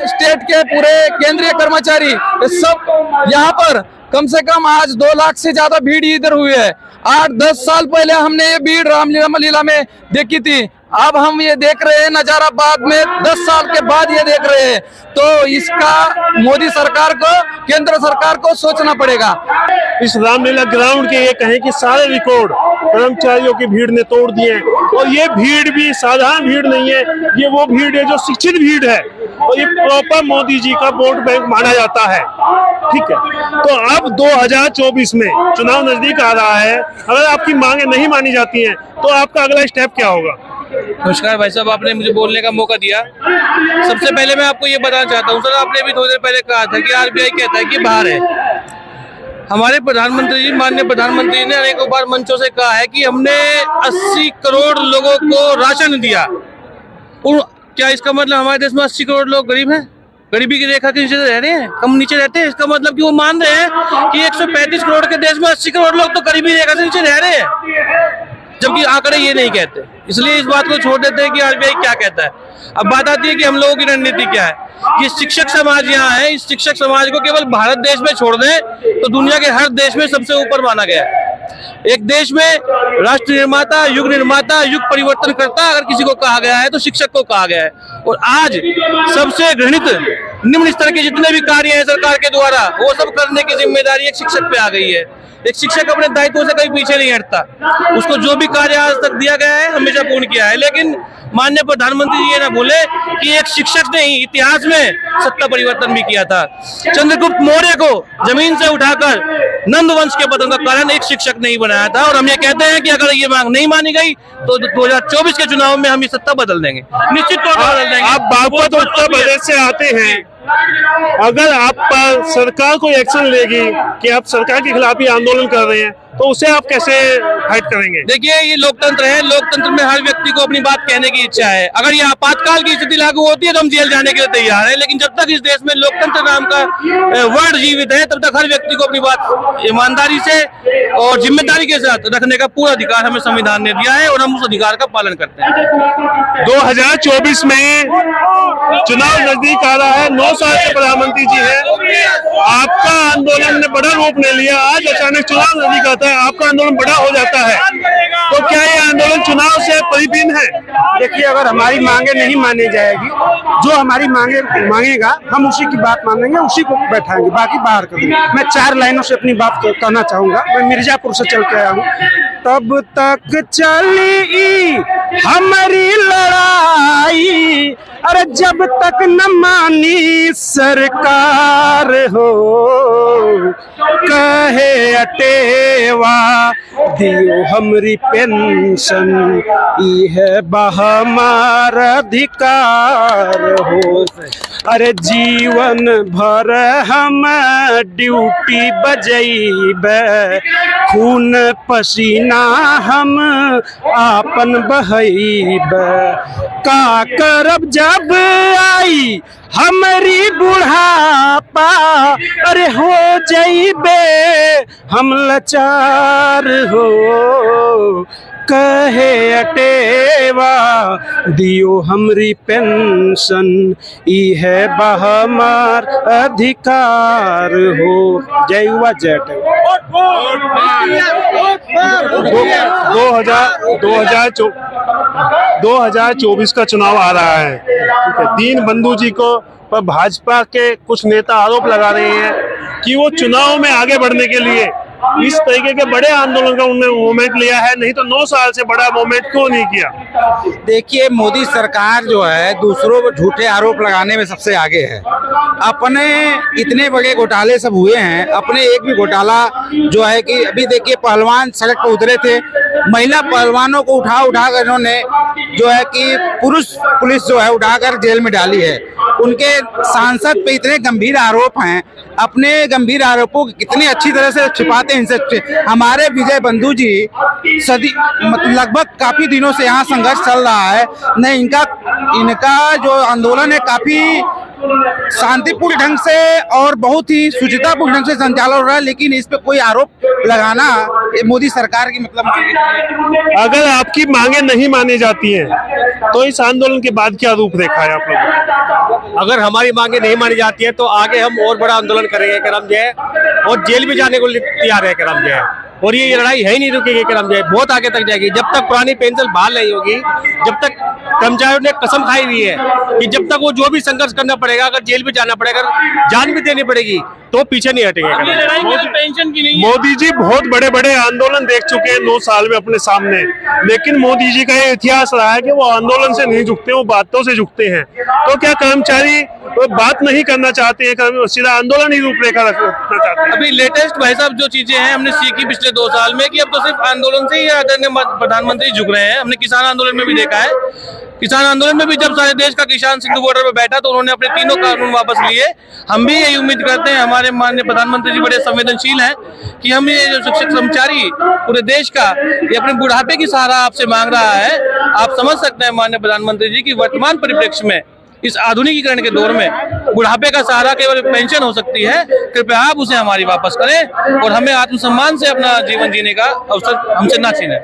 State के पूरे केंद्रीय कर्मचारी सब यहाँ पर कम से कम आज 2 लाख से ज्यादा भीड़ इधर हुई है। 8-10 साल पहले हमने ये भीड़ रामलीला में देखी थी। अब हम ये देख रहे हैं नजारा बाद में 10 साल के बाद ये देख रहे हैं। तो इसका मोदी सरकार को, केंद्र सरकार को सोचना पड़ेगा। इस रामलीला ग्राउंड के ये कहें कि सारे रिकॉर्ड कर्मचारियों की भीड़ ने तोड़ दिए हैं। और ये भीड़ भी साधारण भीड़ नहीं है, ये वो भीड़ है जो शिक्षित भीड़ है और ये प्रॉपर मोदी जी का वोट बैंक माना जाता है। ठीक है, तो अब 2024 में चुनाव नजदीक आ रहा है, अगर आपकी मांगे नहीं मानी जाती हैं तो आपका अगला स्टेप क्या होगा? नमस्कार भाई साहब, आपने मुझे बोलने का मौका दिया। सबसे पहले मैं आपको ये बताना चाहता हूँ सर, आपने भी थोड़ी देर पहले कहा था कि आरबीआई कहता है कि बाहर है। हमारे प्रधानमंत्री जी, माननीय प्रधानमंत्री ने अनेकों बार मंचों से कहा है कि हमने 80 करोड़ लोगों को राशन दिया। क्या इसका मतलब हमारे देश में 80 करोड़ लोग गरीब हैं? गरीबी की रेखा के नीचे रह रहे हैं, कम नीचे रहते हैं? इसका मतलब कि वो मान रहे हैं कि 135 करोड़ के देश में 80 करोड़ लोग तो गरीबी रेखा से नीचे रह रहे हैं, जबकि आंकड़े ये नहीं कहते। इसलिए इस बात को छोड़ देते हैं कि आरबीआई क्या कहता है। अब बात आती है कि हम लोगों की रणनीति क्या है। ये शिक्षक समाज यहाँ है, इस शिक्षक समाज को केवल भारत देश में छोड़ दें तो दुनिया के हर देश में सबसे ऊपर माना गया है। एक देश में राष्ट्र निर्माता, युग परिवर्तन करता अगर किसी को कहा गया है तो शिक्षक को कहा गया है। और आज सबसे घृणित निम्न स्तर के जितने भी कार्य हैं सरकार के द्वारा, वो सब करने की जिम्मेदारी एक शिक्षक पे आ गई है। एक शिक्षक अपने दायित्वों से कहीं पीछे नहीं हटता। उसको जो भी कार्य आज तक दिया गया है हमेशा पूर्ण किया है। लेकिन माननीय प्रधानमंत्री जी ये ना भूले कि एक शिक्षक ने ही इतिहास में सत्ता परिवर्तन भी किया था। चंद्रगुप्त मौर्य को जमीन से उठाकर नंद वंश के पतन का कारण एक शिक्षक ने ही बनाया था। और हम ये कहते हैं कि अगर ये मांग नहीं मानी गई तो 2024 के चुनाव में हम ये सत्ता बदल देंगे, निश्चित तौर पर बदल देंगे। आप बागपत उत्तर प्रदेश से आते हैं, अगर आप पर सरकार कोई एक्शन लेगी कि आप सरकार के खिलाफ ही आंदोलन कर रहे हैं तो उसे आप कैसे फाइट करेंगे? देखिए, ये लोकतंत्र है, लोकतंत्र में हर व्यक्ति को अपनी बात कहने की इच्छा है। अगर ये आपातकाल की स्थिति लागू होती है तो हम जेल जाने के लिए तैयार है, लेकिन जब तक इस देश में लोकतंत्र नाम का वर्ड जीवित है तब तक हर व्यक्ति को अपनी बात ईमानदारी से और जिम्मेदारी के साथ रखने का पूरा अधिकार हमें संविधान ने दिया है और हम उस अधिकार का पालन करते हैं। 2024 में चुनाव नजदीक आ रहा है, 9 साल से प्रधानमंत्री जी है, आपका आंदोलन ने बड़ा रूप ले लिया। आज अचानक चुनाव नजदीक आता है, आपका आंदोलन बड़ा हो जाता है, तो क्या ये आंदोलन चुनाव से परिपीन है? देखिए, अगर हमारी मांगे नहीं मानी जाएगी, जो हमारी मांगे मांगेगा हम उसी की बात मानेंगे, उसी को बैठाएंगे, बाकी बाहर कर देंगे। मैं 4 लाइनों से अपनी बात कहना चाहूंगा। मैं मिर्जापुर से चल के आया हूँ। तब तक चली हमारी लड़ाई, अरे जब तक न मानी सरकार हो, कहे अटेवा दियो हमरी पेंशन, ई है बहमार अधिकार हो। अरे जीवन भर हम ड्यूटी बजैबे, खून पसीना हम आपन बहैबे, का करब जब आई हमारी बुढ़ापा, अरे हो जइबे हम लाचार हो, कहे अटेवा दियो हमरी पेंशन, ई है बहमार अधिकार हो। जय हुआ जय। 2024 का चुनाव आ रहा है, ठीक है। दीन बंधु जी को पर भाजपा के कुछ नेता आरोप लगा रहे हैं कि वो चुनाव में आगे बढ़ने के लिए इस तरीके के बड़े आंदोलन का उन्होंने मूवमेंट लिया है, नहीं तो 9 साल से बड़ा मूवमेंट क्यों नहीं किया? देखिए, मोदी सरकार जो है दूसरों पर झूठे आरोप लगाने में सबसे आगे है। अपने इतने बड़े घोटाले सब हुए हैं, अपने एक भी घोटाला जो है कि अभी देखिए पहलवान सड़क पर उतरे थे, महिला पहलवानों को उठा कर इन्होंने जो है कि पुरुष पुलिस जो है उठाकर जेल में डाली है। उनके सांसद पे इतने गंभीर आरोप हैं, अपने गंभीर आरोपों को कितनी अच्छी तरह से छिपाते हैं इनसे। हमारे विजय बंधु जी लगभग काफी दिनों से यहाँ संघर्ष चल रहा है। न इनका जो आंदोलन है काफी शांतिपूर्ण ढंग से और बहुत ही सुचितापूर्ण ढंग से संचालन हो रहा है, लेकिन इस पे कोई आरोप लगाना ये मोदी सरकार की मतलब अगर आपकी मांगे नहीं मानी जाती हैं तो इस आंदोलन के बाद क्या रूप देखा है आप लोगों? अगर हमारी मांगे नहीं मानी जाती है तो आगे हम और बड़ा आंदोलन करेंगे करम जय, और जेल भी जाने को तैयार है करम जय, और ये लड़ाई है ही नहीं रुकेगी करम जय, बहुत आगे तक जाएगी। जब तक पुरानी पेंशन बहाल नहीं होगी, जब तक कर्मचारियों ने कसम खाई हुई है कि जब तक वो जो भी संघर्ष करना पड़ेगा, अगर जेल भी जाना पड़ेगा, जान भी देनी पड़ेगी, तो पीछे नहीं हटेंगे। पेंशन की नहीं है। मोदी जी बहुत बड़े बड़े आंदोलन देख चुके हैं 9 साल में अपने सामने, लेकिन मोदी जी का ये इतिहास रहा है कि वो आंदोलन से नहीं झुकते, वो बातों से झुकते हैं। तो क्या कर्मचारी बात नहीं करना चाहते हैं, सीधा आंदोलन ही रूपरेखा रखना चाहते हैं? अभी लेटेस्ट भाई साहब जो चीजें हैं हमने सीखी पिछले 2 साल में कि अब तो सिर्फ आंदोलन से ही आदरणीय प्रधानमंत्री झुक रहे हैं। हमने किसान आंदोलन में भी देखा है, किसान आंदोलन में भी जब सारे देश का किसान सिंधु बॉर्डर पर बैठा तो उन्होंने अपने तीनों कानून वापस लिए। हम भी यही उम्मीद करते हैं, हमारे माननीय प्रधानमंत्री जी बड़े संवेदनशील हैं कि हम ये जो शिक्षक कर्मचारी पूरे देश का ये अपने बुढ़ापे की सहारा आपसे मांग रहा है। आप समझ सकते हैं माननीय प्रधानमंत्री जी की वर्तमान परिप्रेक्ष्य में, इस आधुनिकीकरण के दौर में बुढ़ापे का सहारा केवल पेंशन हो सकती है। कृपया आप उसे हमारी वापस करें और हमें आत्मसम्मान से अपना जीवन जीने का अवसर हमसे ना छीनें।